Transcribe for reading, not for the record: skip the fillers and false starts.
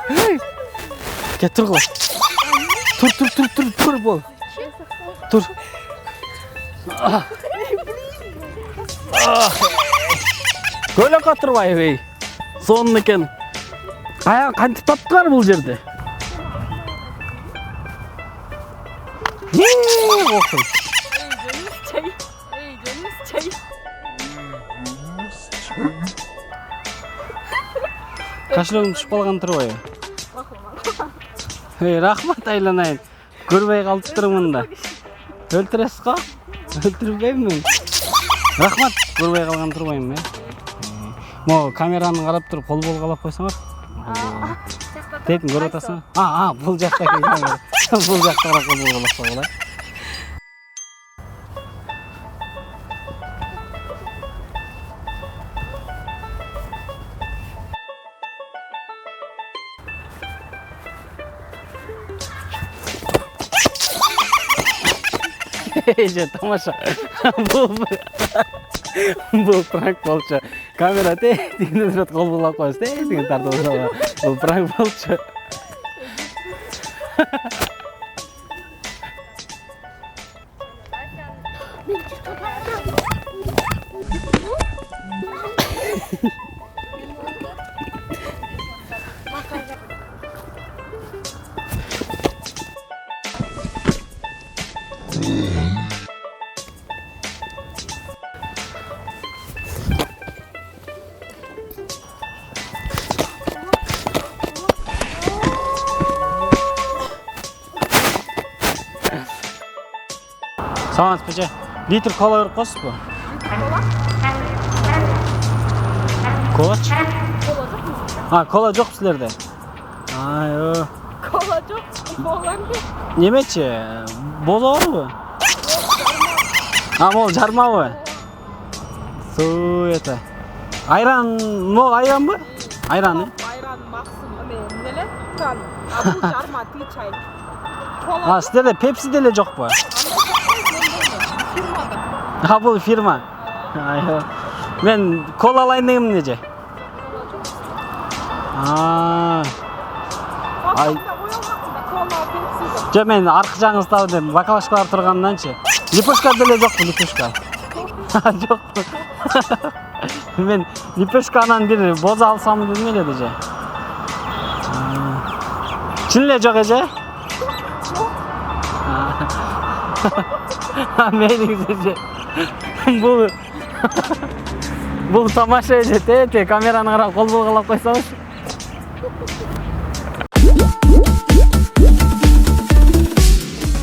Hey. Gel tur kıl. Tur bol. Tur. Böyle katırбай бей. Сонун экен. Аян кантип таптыңар бул жерде? Кашылыгым түшүп калган турбайбы? Рахмат айланайын. Көрбөй калып турмун да. Өлтүрөсүз го? Өлтүрбөймүн. Рахмат, көрбөй калган турбайм мен. Mo kamerаны карап туруп кол болгалап койсоңор. Текин көрүп атасың. Бул жактагы камера. Бул жакта карап кол болгалап койгула. Же тамаша. Бул пранк болчу. Камера тегине турат кол болгоп койсуз, тегине тартып алсаңар. Бул пранк болчу. Sağ pece. Litr kola verip koysun bu. Kola? Kola yok sizlerde. Yo. Kola yok. Boğulan bir. Nemeçi? Boza var mı? Mol jarma mı? Su ete. Ayran mol ayran mı? Ayran ne? Ayran maksimum neler? Kan. Bu jarma tı çay. Kola. Sizlerde Pepsi dele yok bu. Bu firma. Ben kola alayım degim nece? Men arka жаңызды алып едім, бакалашкалар тұрғаннанчы. Липушка деле жоқ bu липушка. Жоқ. Мен липушканан bir боза алсам дедім эле деже. Чын эле жоқ эже? Мейли Бұл тамаша эже, камераны қарап қол болғалап қойсаңыз.